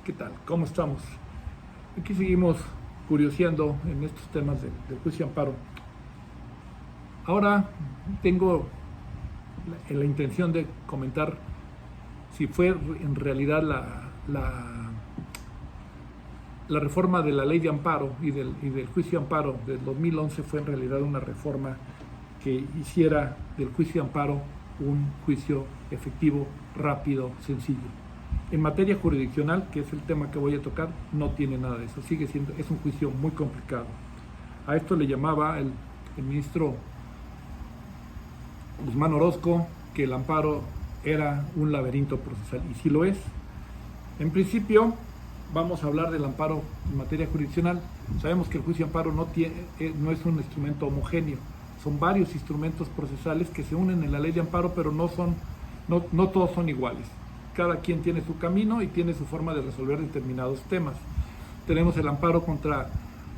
¿Qué tal? ¿Cómo estamos? Aquí seguimos curioseando en estos temas del juicio de amparo. Ahora tengo la intención de comentar si fue en realidad la reforma de la ley de amparo y del juicio de amparo del 2011 fue en realidad una reforma que hiciera del juicio de amparo un juicio efectivo, rápido, sencillo. En materia jurisdiccional, que es el tema que voy a tocar, no tiene nada de eso, es un juicio muy complicado. A esto le llamaba el ministro Guzmán Orozco que el amparo era un laberinto procesal, y sí lo es. En principio, vamos a hablar del amparo en materia jurisdiccional. Sabemos que el juicio de amparo no es un instrumento homogéneo, son varios instrumentos procesales que se unen en la ley de amparo, pero no todos son iguales. Cada quien tiene su camino y tiene su forma de resolver determinados temas. Tenemos el amparo contra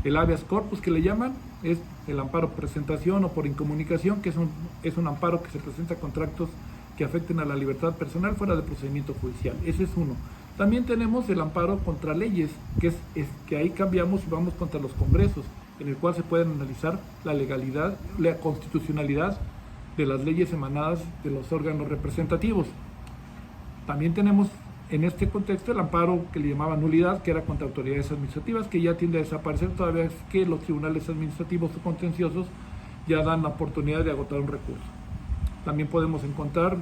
el habeas corpus, que le llaman, es el amparo por presentación o por incomunicación, que es un amparo que se presenta contra actos que afecten a la libertad personal fuera del procedimiento judicial. Ese es uno. También tenemos el amparo contra leyes, que ahí cambiamos y vamos contra los congresos, en el cual se pueden analizar la legalidad, la constitucionalidad de las leyes emanadas de los órganos representativos. También tenemos en este contexto el amparo que le llamaban nulidad, que era contra autoridades administrativas, que ya tiende a desaparecer toda vez que los tribunales administrativos o contenciosos ya dan la oportunidad de agotar un recurso. También podemos encontrar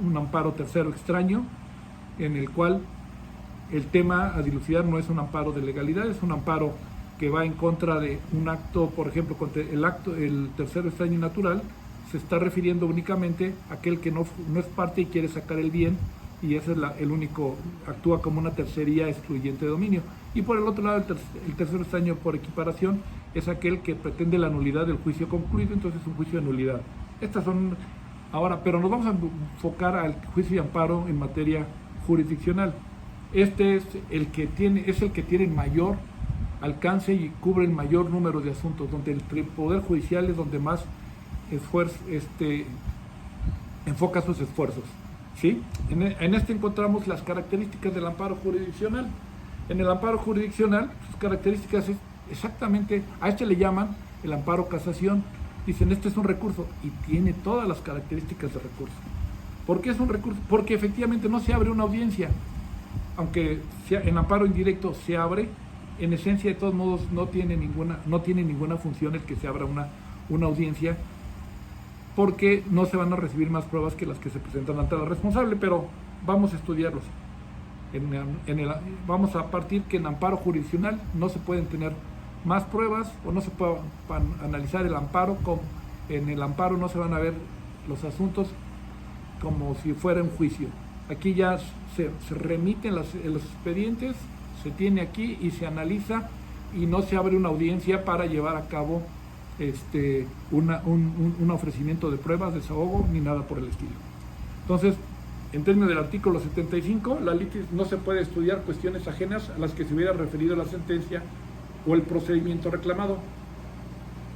un amparo tercero extraño, en el cual el tema a dilucidar no es un amparo de legalidad, es un amparo que va en contra de un acto, por ejemplo, contra el tercero extraño y natural, se está refiriendo únicamente a aquel que no es parte y quiere sacar el bien, y ese es el único, actúa como una tercería excluyente de dominio. Y por el otro lado, el tercero extraño por equiparación es aquel que pretende la nulidad del juicio concluido, entonces es un juicio de nulidad. Estas son ahora, pero nos vamos a enfocar al juicio de amparo en materia jurisdiccional. Este es el que tiene el mayor alcance y cubre el mayor número de asuntos, donde el Poder Judicial es donde más enfoca sus esfuerzos. ¿Sí? En este encontramos las características del amparo jurisdiccional. En el amparo jurisdiccional, sus características es exactamente, a este le llaman el amparo casación. Dicen, este es un recurso, y tiene todas las características de recurso. ¿Por qué es un recurso? Porque efectivamente no se abre una audiencia. Aunque en amparo indirecto se abre, en esencia de todos modos no tiene ninguna función el que se abra una audiencia, porque no se van a recibir más pruebas que las que se presentan ante la responsable, pero vamos a estudiarlos. Vamos a partir que en amparo jurisdiccional no se pueden tener más pruebas, o no se puede analizar el amparo, en el amparo no se van a ver los asuntos como si fuera un juicio. Aquí ya se remiten los expedientes, se tiene aquí y se analiza, y no se abre una audiencia para llevar a cabo un ofrecimiento de pruebas, desahogo, ni nada por el estilo. Entonces, en términos del artículo 75, la litis no se puede estudiar cuestiones ajenas a las que se hubiera referido la sentencia o el procedimiento reclamado,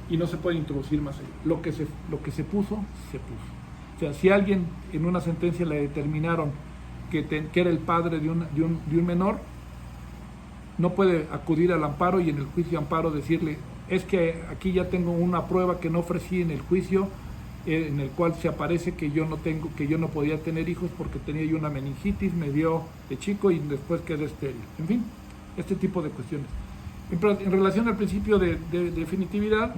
y no se puede introducir más. Lo que se puso. O sea, si alguien en una sentencia le determinaron que era el padre de un menor, no puede acudir al amparo y en el juicio de amparo decirle, es que aquí ya tengo una prueba que no ofrecí en el juicio, en el cual se aparece que yo no podía tener hijos porque tenía yo una meningitis, me dio de chico y después quedé estéril. En fin, este tipo de cuestiones. En relación al principio de definitividad,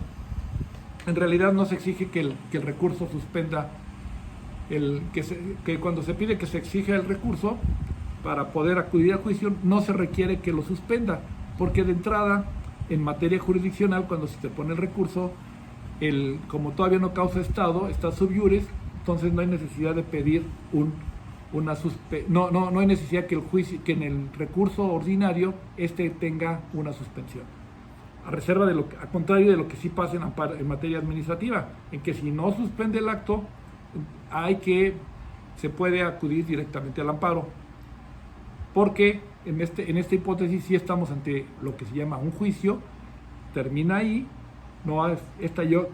en realidad no se exige que el recurso suspenda, que cuando se pide que se exija el recurso para poder acudir al juicio, no se requiere que lo suspenda, porque de entrada, en materia jurisdiccional, cuando se te pone el recurso, como todavía no causa estado, está sub iuris, entonces no hay necesidad de pedir no hay necesidad que en el recurso ordinario tenga una suspensión. A contrario de lo que sí pasa en materia administrativa, en que si no suspende el acto, se puede acudir directamente al amparo, porque en esta hipótesis sí estamos ante lo que se llama un juicio, termina ahí,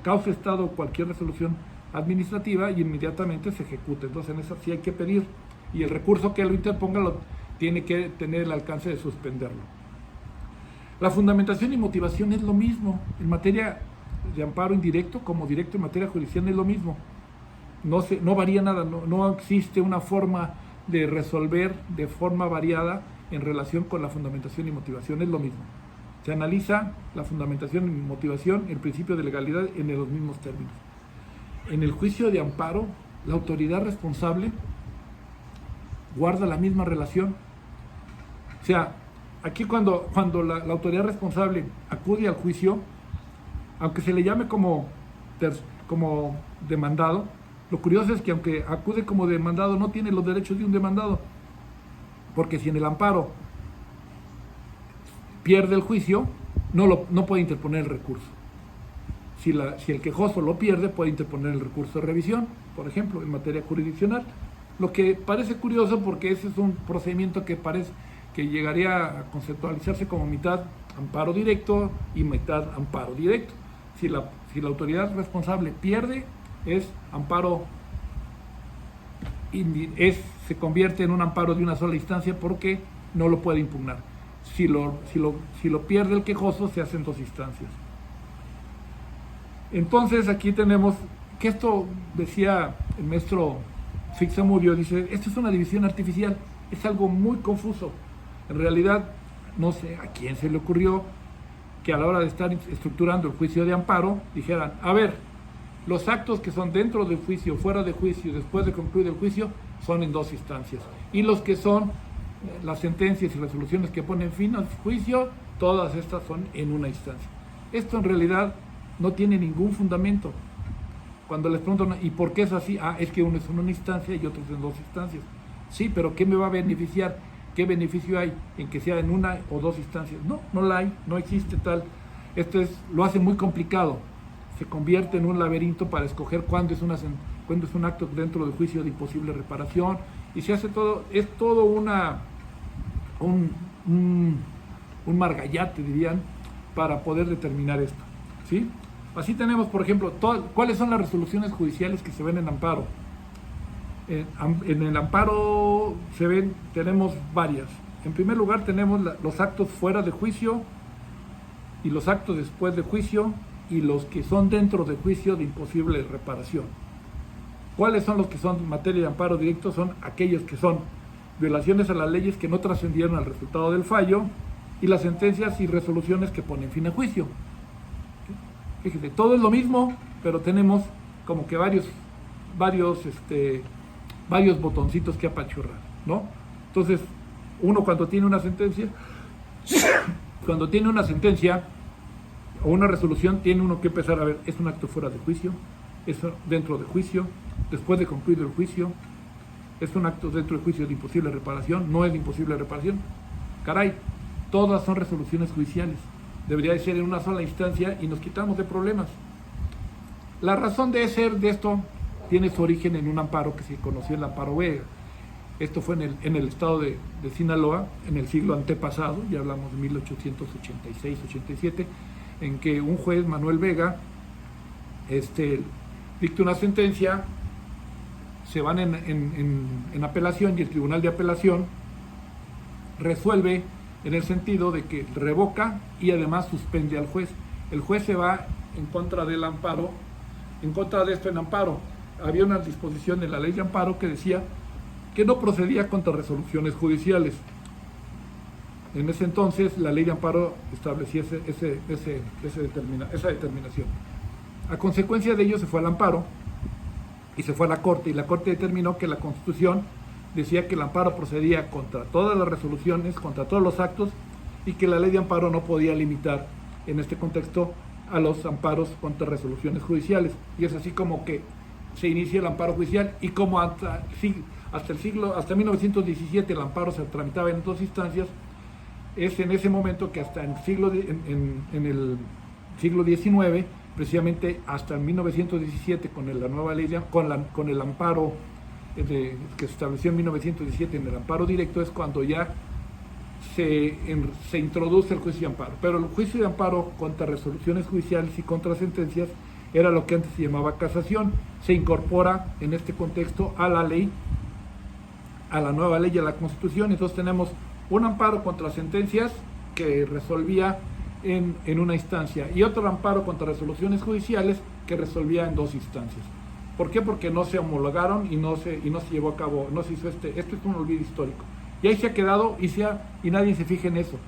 causa estado cualquier resolución administrativa y inmediatamente se ejecuta. Entonces en esa sí hay que pedir, y el recurso que lo interponga tiene que tener el alcance de suspenderlo. La fundamentación y motivación es lo mismo. En materia de amparo indirecto como directo en materia judicial es lo mismo. No varía nada, no existe una forma de resolver de forma variada en relación con la fundamentación y motivación, es lo mismo. Se analiza la fundamentación y motivación, el principio de legalidad en los mismos términos. En el juicio de amparo, la autoridad responsable guarda la misma relación. O sea, aquí cuando la autoridad responsable acude al juicio, aunque se le llame como demandado, lo curioso es que aunque acude como demandado, no tiene los derechos de un demandado, porque si en el amparo pierde el juicio, no puede interponer el recurso. Si el quejoso lo pierde, puede interponer el recurso de revisión, por ejemplo, en materia jurisdiccional. Lo que parece curioso porque ese es un procedimiento que parece que llegaría a conceptualizarse como mitad amparo directo y mitad amparo directo. Si la autoridad responsable pierde, es amparo, se convierte en un amparo de una sola instancia porque no lo puede impugnar. Si lo pierde el quejoso, se hacen dos instancias. Entonces aquí tenemos que esto, decía el maestro Fixamudio, dice, esto es una división artificial, es algo muy confuso. En realidad, no sé a quién se le ocurrió que a la hora de estar estructurando el juicio de amparo, dijeran, a ver, los actos que son dentro del juicio, fuera de juicio, después de concluir el juicio, son en dos instancias. Y los que son las sentencias y resoluciones que ponen fin al juicio, todas estas son en una instancia. Esto en realidad no tiene ningún fundamento. Cuando les preguntan, ¿y por qué es así? Es que uno es en una instancia y otro es en dos instancias. Sí, pero ¿qué me va a beneficiar? ¿Qué beneficio hay en que sea en una o dos instancias? No la hay, no existe tal. Esto lo hace muy complicado. Se convierte en un laberinto para escoger cuándo es un acto dentro del juicio de imposible reparación, y se hace todo, es todo un margallate, dirían, para poder determinar esto, ¿sí? Así tenemos, por ejemplo, cuáles son las resoluciones judiciales que se ven en amparo. En el amparo tenemos varias. En primer lugar tenemos los actos fuera de juicio y los actos después de juicio y los que son dentro de juicio de imposible reparación. ¿Cuáles son los que son en materia de amparo directo? Son aquellos que son violaciones a las leyes que no trascendieron al resultado del fallo y las sentencias y resoluciones que ponen fin a juicio. Fíjese, todo es lo mismo, pero tenemos como que varios botoncitos que apachurrar, ¿no? Entonces, uno cuando tiene una sentencia o una resolución, tiene uno que empezar a ver, ¿es un acto fuera de juicio? ¿Es dentro de juicio? ¿Después de concluir el juicio? ¿Es un acto dentro del juicio de imposible reparación? ¿No es de imposible reparación? Caray, todas son resoluciones judiciales. Debería de ser en una sola instancia y nos quitamos de problemas. La razón de ser de esto tiene su origen en un amparo que se conoció, el amparo Vega. Esto fue en el estado de Sinaloa, en el siglo antepasado, ya hablamos de 1886-87, en que un juez, Manuel Vega, dicta una sentencia, se van en apelación y el tribunal de apelación resuelve en el sentido de que revoca y además suspende al juez. El juez se va en contra del amparo, en contra de esto en amparo. Había una disposición en la ley de amparo que decía que no procedía contra resoluciones judiciales. En ese entonces la ley de amparo establecía esa determinación. A consecuencia de ello se fue al amparo y se fue a la Corte, y la Corte determinó que la Constitución decía que el amparo procedía contra todas las resoluciones, contra todos los actos, y que la ley de amparo no podía limitar en este contexto a los amparos contra resoluciones judiciales. Y es así como que se inicia el amparo judicial, y como hasta 1917 el amparo se tramitaba en dos instancias, es en ese momento que hasta en el siglo XIX, precisamente hasta en 1917, con la nueva ley, con el amparo que se estableció en 1917 en el amparo directo, es cuando ya se introduce el juicio de amparo. Pero el juicio de amparo contra resoluciones judiciales y contra sentencias era lo que antes se llamaba casación. Se incorpora en este contexto a la ley a la nueva ley y a la Constitución. Entonces tenemos un amparo contra sentencias que resolvía en una instancia y otro amparo contra resoluciones judiciales que resolvía en 2 instancias. ¿Por qué? Porque no se homologaron y no se llevó a cabo, no se hizo esto es un olvido histórico. Y ahí se ha quedado y nadie se fija en eso.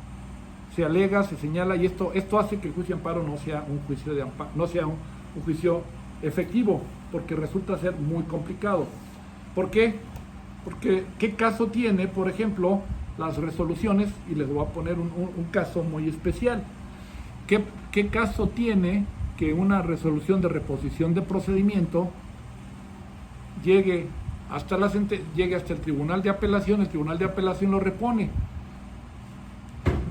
Se alega, se señala y esto hace que el juicio de amparo no sea un juicio de amparo, no sea un juicio efectivo, porque resulta ser muy complicado. ¿Por qué? Porque ¿qué caso tiene, por ejemplo, las resoluciones? Y les voy a poner un caso muy especial. ¿Qué caso tiene que una resolución de reposición de procedimiento llegue hasta el Tribunal de Apelación? El Tribunal de Apelación lo repone.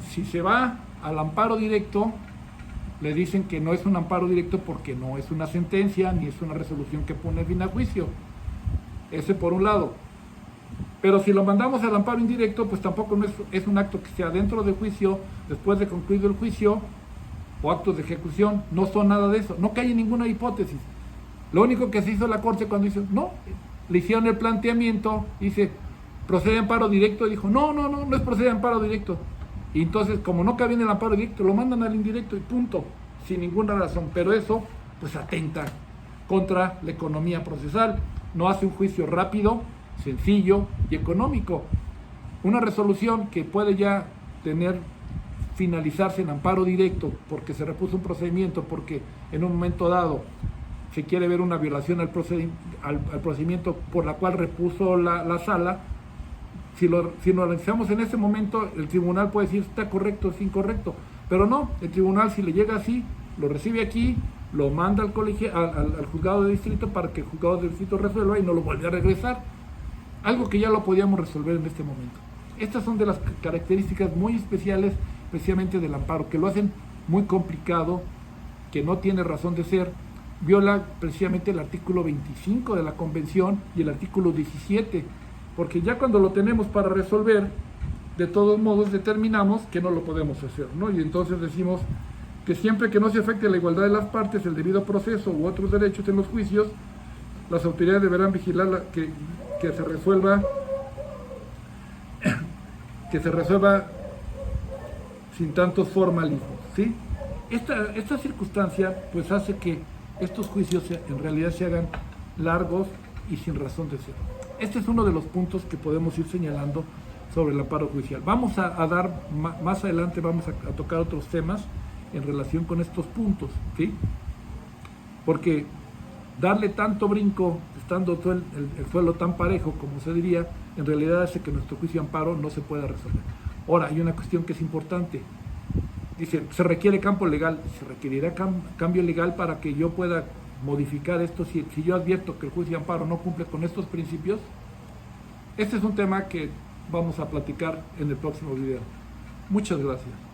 Si se va al amparo directo, le dicen que no es un amparo directo porque no es una sentencia ni es una resolución que pone fin a juicio. Ese por un lado. Pero si lo mandamos al amparo indirecto, pues tampoco no es un acto que sea dentro del juicio, después de concluido el juicio, o actos de ejecución. No son nada de eso, no cae en ninguna hipótesis. Lo único que se hizo la Corte cuando hizo, no, le hicieron el planteamiento, dice, procede a amparo directo, y dijo, no es procede a amparo directo. Y entonces, como no cabía en el amparo directo, lo mandan al indirecto y punto, sin ninguna razón. Pero eso, pues atenta contra la economía procesal, no hace un juicio rápido, sencillo y económico. Una resolución que puede ya finalizarse en amparo directo porque se repuso un procedimiento, porque en un momento dado se quiere ver una violación al procedimiento por la cual repuso la sala. Si lo analizamos en ese momento, el tribunal puede decir está correcto, es incorrecto, pero no, el tribunal, si le llega así, lo recibe aquí, lo manda al juzgado de distrito para que el juzgado de distrito resuelva y no lo vuelve a regresar, algo que ya lo podíamos resolver en este momento. Estas son de las características muy especiales, especialmente del amparo, que lo hacen muy complicado, que no tiene razón de ser. Viola precisamente el artículo 25 de la Convención y el artículo 17, porque ya cuando lo tenemos para resolver, de todos modos determinamos que no lo podemos hacer, ¿no? Y entonces decimos que siempre que no se afecte la igualdad de las partes, el debido proceso u otros derechos en los juicios, las autoridades deberán vigilar que se resuelva sin tantos formalismos, ¿sí? Esta circunstancia pues hace que estos juicios en realidad se hagan largos y sin razón de ser. Este es uno de los puntos que podemos ir señalando sobre el amparo judicial. Vamos a dar, más adelante vamos a tocar otros temas en relación con estos puntos, ¿sí? Porque darle tanto brinco, estando todo el suelo tan parejo, como se diría, en realidad hace que nuestro juicio de amparo no se pueda resolver. Ahora, hay una cuestión que es importante. Dice, se requiere campo legal. ¿Se requerirá cambio legal para que yo pueda modificar esto si yo advierto que el juicio de amparo no cumple con estos principios? Este es un tema que vamos a platicar en el próximo video. Muchas gracias.